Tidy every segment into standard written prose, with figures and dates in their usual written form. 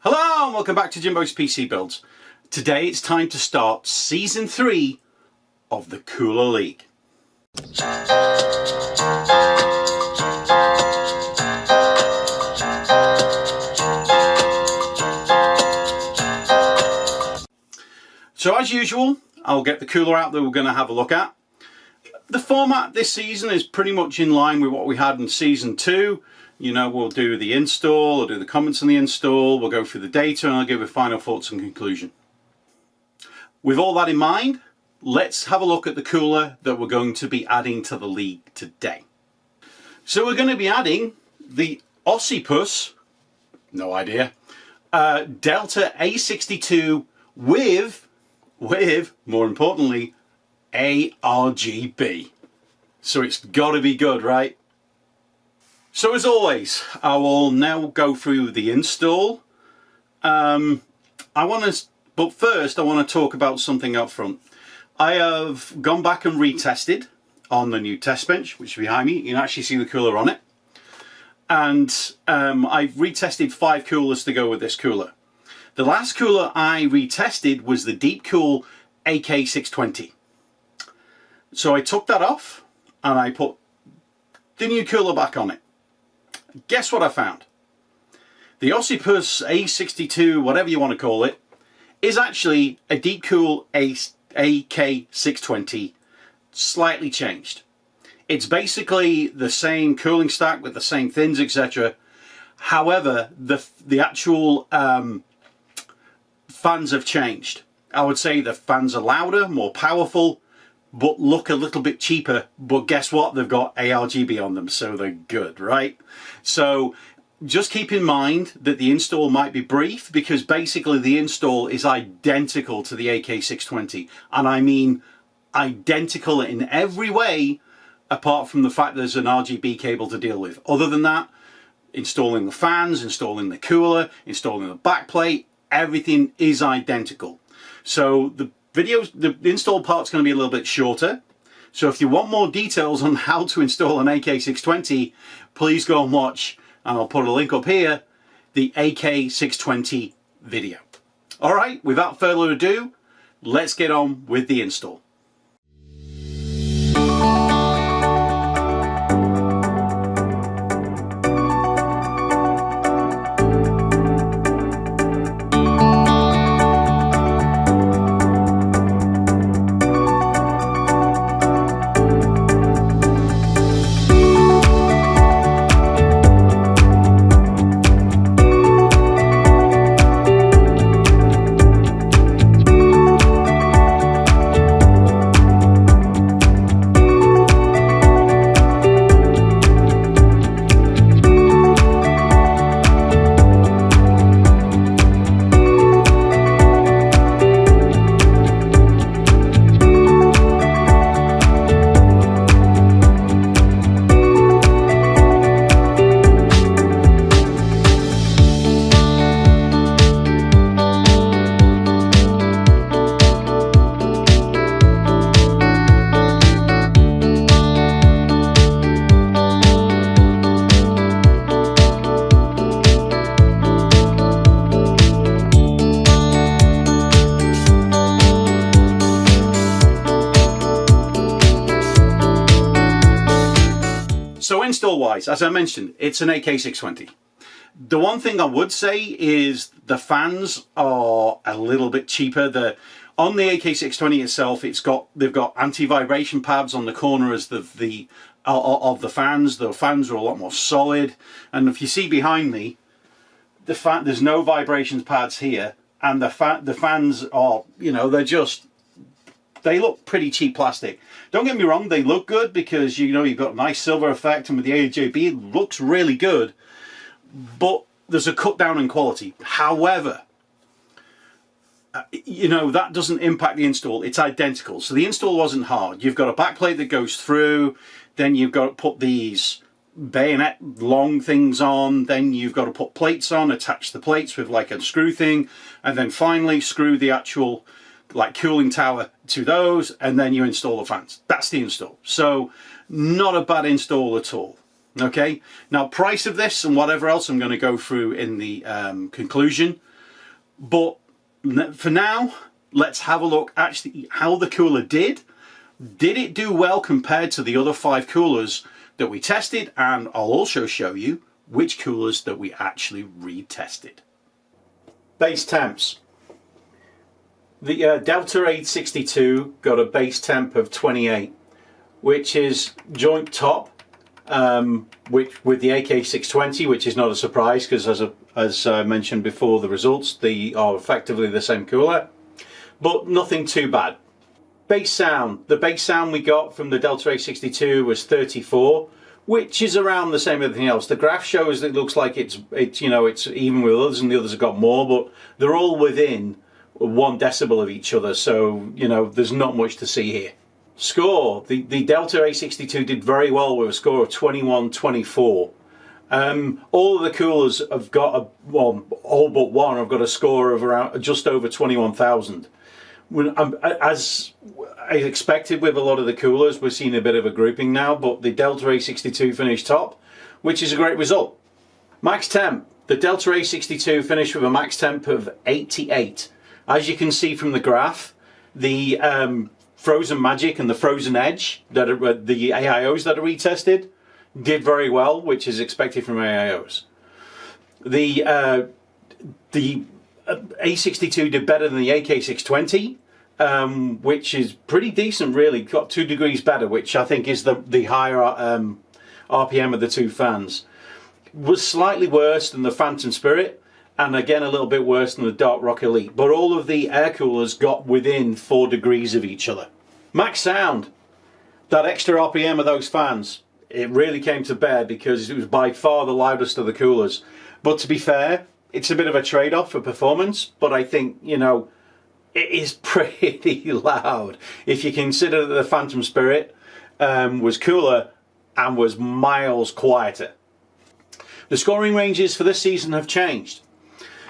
Hello and welcome back to Jimbo's PC Builds. Today it's time to start Season 3 of the Cooler League. So as usual, I'll get the cooler out that we're going to have a look at. The format this season is pretty much in line with what we had in Season 2. You know, we'll do the install, I'll do the comments on the install, we'll go through the data, and I'll give a final thoughts and conclusion. With all that in mind, let's have a look at the cooler that we're going to be adding to the league today. So we're going to be adding the Ocypus, no idea, Delta A62 with, more importantly, ARGB. So it's got to be good, right? So as always, I will now go through the install. But first I want to talk about something up front. I have gone back and retested on the new test bench, which is behind me. You can actually see the cooler on it. And I've retested 5 coolers to go with this cooler. The last cooler I retested was the Deep Cool AK620. So I took that off and I put the new cooler back on it. Guess what I found? The Ocypus A62, whatever you want to call it, is actually a Deep Cool AK620 slightly changed. It's basically the same cooling stack with the same fins, etc. However, the actual fans have changed. I would say the fans are louder, more powerful, but look a little bit cheaper. But guess what? They've got ARGB on them, so they're good, right? So just keep in mind that the install might be brief, because basically the install is identical to the AK620. And I mean identical in every way, apart from the fact there's an RGB cable to deal with. Other than that, installing the fans, installing the cooler, installing the backplate, everything is identical. So the install part's going to be a little bit shorter. So if you want more details on how to install an AK620, please go and watch, and I'll put a link up here, the AK620 video. All right, without further ado, let's get on with the install. So install wise, as I mentioned, it's an AK620. The one thing I would say is the fans are a little bit cheaper. On the AK620 itself, they've got anti-vibration pads on the corner as of the fans. The fans are a lot more solid, and if you see behind me, there's no vibration pads here, and the fans are, you know, they look pretty cheap plastic. Don't get me wrong, they look good because, you know, you've got a nice silver effect, and with the ARGB it looks really good, but there's a cut down in quality. However, you know, that doesn't impact the install. It's identical. So the install wasn't hard. You've got a backplate that goes through, then you've got to put these bayonet long things on, then you've got to put plates on, attach the plates with like a screw thing, and then finally screw the actual like cooling tower to those, and then you install the fans. That's the install. So not a bad install at all. Okay, now price of this and whatever else I'm going to go through in the conclusion, but for now let's have a look actually how the cooler did. Did it do well compared to the other 5 coolers that we tested? And I'll also show you which coolers that we actually retested. Base temps. The Delta A62 got a base temp of 28, which is joint top which with the AK620, which is not a surprise because as I mentioned before, the results, they are effectively the same cooler, but nothing too bad. Bass sound. The bass sound we got from the Delta A62 was 34, which is around the same as everything else. The graph shows that it looks like it's you know, it's even with others, and the others have got more, but they're all within 1 decibel of each other, so you know there's not much to see here. Score. The Delta A62 did very well with a score of 2124. All of the coolers have got well, all but one have got a score of around just over 21,000. As I expected with a lot of the coolers, we're seeing a bit of a grouping now, but the Delta A62 finished top, which is a great result. Max temp. The Delta A62 finished with a max temp of 88. As you can see from the graph, the Frozen Magic and the Frozen Edge, that are the AIOs that are retested, did very well, which is expected from AIOs. The A62 did better than the AK620, which is pretty decent really. Got 2 degrees better, which I think is the higher RPM of the 2 fans. Was slightly worse than the Phantom Spirit, and again a little bit worse than the Dark Rock Elite, but all of the air coolers got within 4 degrees of each other. Max sound. That extra RPM of those fans, it really came to bear because it was by far the loudest of the coolers. But to be fair, it's a bit of a trade-off for performance, but I think, you know, it is pretty loud. If you consider that the Phantom Spirit was cooler and was miles quieter. The scoring ranges for this season have changed.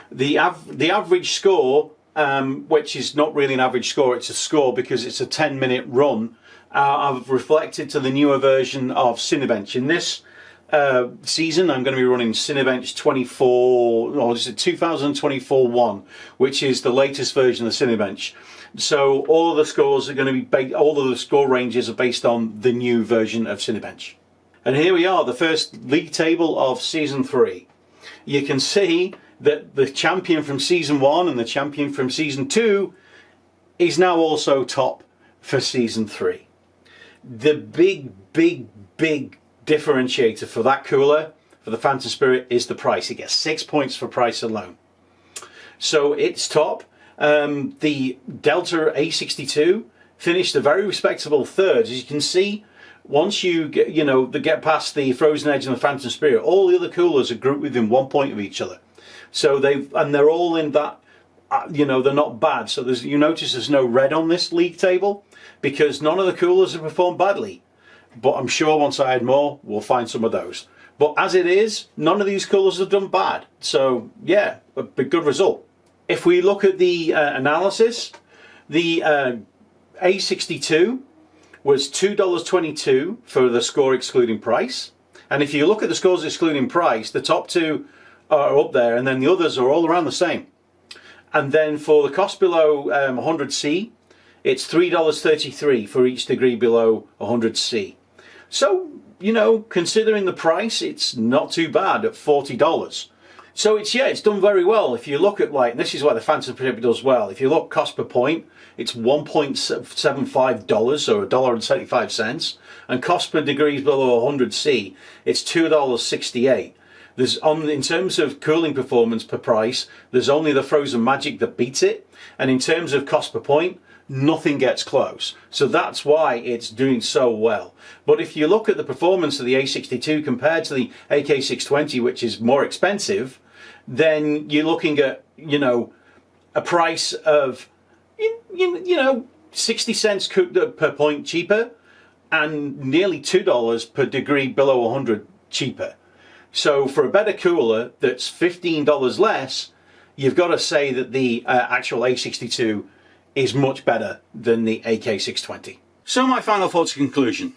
The average score, which is not really an average score, it's a score because it's a 10-minute run, I've reflected to the newer version of Cinebench. In this season, I'm going to be running Cinebench 24, or is it 2024-1, which is the latest version of Cinebench. So all of the scores are going to be all of the score ranges are based on the new version of Cinebench. And here we are, the first league table of Season 3. You can see that the champion from Season 1 and the champion from Season 2 is now also top for Season 3. The big differentiator for that cooler, for the Phantom Spirit, is the price. It gets 6 points for price alone. So it's top. The Delta A62 finished a very respectable 3rd. As you can see, once you get past the Frozen Edge and the Phantom Spirit, all the other coolers are grouped within 1 point of each other. So they're all in that, you know, they're not bad. So you notice there's no red on this league table because none of the coolers have performed badly. But I'm sure once I add more, we'll find some of those. But as it is, none of these coolers have done bad. So yeah, a good result. If we look at the analysis, the A62 was $2.22 for the score excluding price. And if you look at the scores excluding price, the top 2 are up there, and then the others are all around the same. And then for the cost below 100C, it's $3.33 for each degree below 100C. So, you know, considering the price, it's not too bad at $40. So it's done very well. If you look at, like, this is why the Phantom Spirit does well. If you look cost per point, it's $1.75 or $1.75, and cost per degrees below 100C, it's $2.68. In terms of cooling performance per price, there's only the Frozen Magic that beats it, and in terms of cost per point, nothing gets close. So that's why it's doing so well. But if you look at the performance of the A62 compared to the AK620, which is more expensive, then you're looking at, you know, a price of, you know, 60 cents per point cheaper and nearly $2 per degree below 100 cheaper. So for a better cooler that's $15 less, you've got to say that the actual A62 is much better than the AK620. So my final thoughts and conclusion.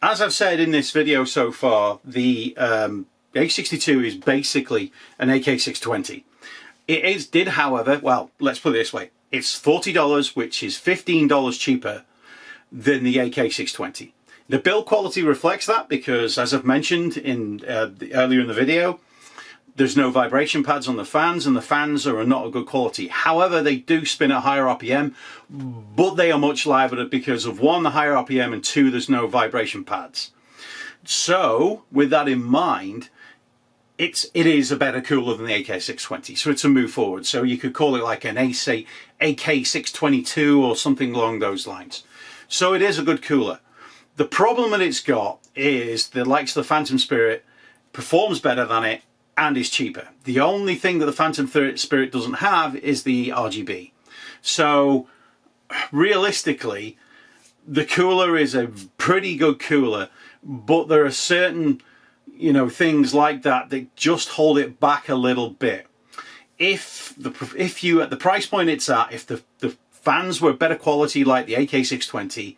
as I've said in this video so far, the A62 is basically an AK620. It did, however, well, let's put it this way. It's $40, which is $15 cheaper than the AK620. The build quality reflects that because, as I've mentioned in earlier in the video, there's no vibration pads on the fans, and the fans are not a good quality. However, they do spin at higher RPM, but they are much louder because of, one, the higher RPM, and two, there's no vibration pads. So, with that in mind, it is a better cooler than the AK620, so it's a move forward. So you could call it like an AK622 or something along those lines. So it is a good cooler. The problem that it's got is the likes of the Phantom Spirit performs better than it and is cheaper. The only thing that the Phantom Spirit doesn't have is the RGB. So realistically, the cooler is a pretty good cooler, but there are certain, you know, things like that that just hold it back a little bit. If you, at the price point it's at, if the fans were better quality like the AK620,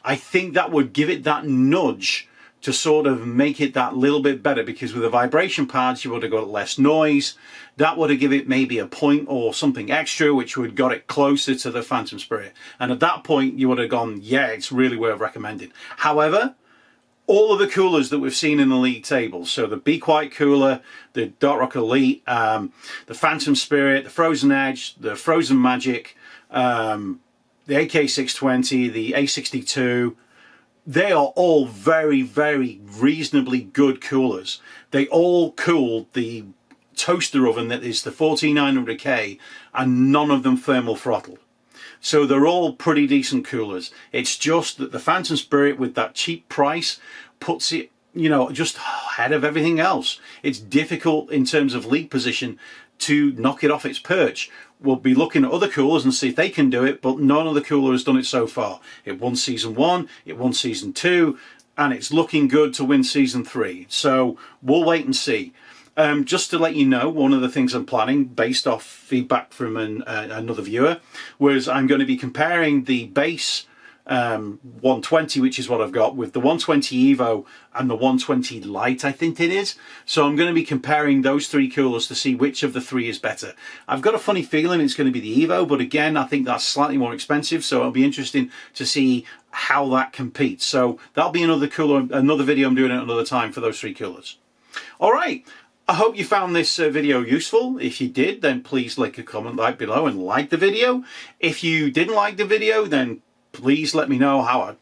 I think that would give it that nudge to sort of make it that little bit better, because with the vibration pads you would have got less noise. That would have given it maybe a point or something extra, which would have got it closer to the Phantom Spirit. And at that point you would have gone, yeah, it's really worth recommending. However, all of the coolers that we've seen in the league tables, so the Be Quiet cooler, the Dark Rock Elite, the Phantom Spirit, the Frozen Edge, the Frozen Magic, the AK620, the A62, they are all very, very reasonably good coolers. They all cooled the toaster oven that is the 14900K, and none of them thermal throttle. So they're all pretty decent coolers. It's just that the Phantom Spirit, with that cheap price, puts it, you know, just ahead of everything else. It's difficult in terms of league position to knock it off its perch. We'll be looking at other coolers and see if they can do it, but none of the cooler has done it so far. It won Season 1, it won Season 2, and it's looking good to win Season 3. So we'll wait and see. Just to let you know, one of the things I'm planning, based off feedback from another viewer, was I'm going to be comparing the base 120, which is what I've got, with the 120 Evo and the 120 Lite, I think it is. So I'm going to be comparing those three coolers to see which of the three is better. I've got a funny feeling it's going to be the Evo, but again, I think that's slightly more expensive, so it'll be interesting to see how that competes. So that'll be another video I'm doing at another time for those three coolers. All right. I hope you found this video useful. If you did, then please leave a comment right below and like the video. If you didn't like the video, then please let me know how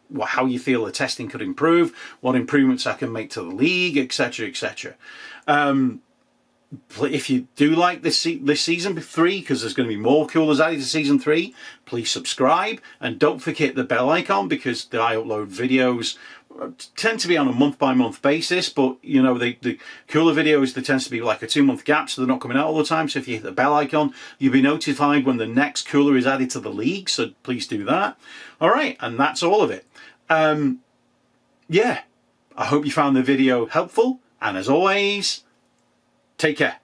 you feel the testing could improve, what improvements I can make to the league, etc., etc. If you do like this season 3, because there's going to be more coolers added to season 3, please subscribe and don't forget the bell icon, because I upload videos tend to be on a month-by-month basis, but you know, the cooler videos, there tends to be like a 2-month gap, so they're not coming out all the time. So if you hit the bell icon, you'll be notified when the next cooler is added to the league, so please do that. All right, and that's all of it. Yeah, I hope you found the video helpful, and as always, take care.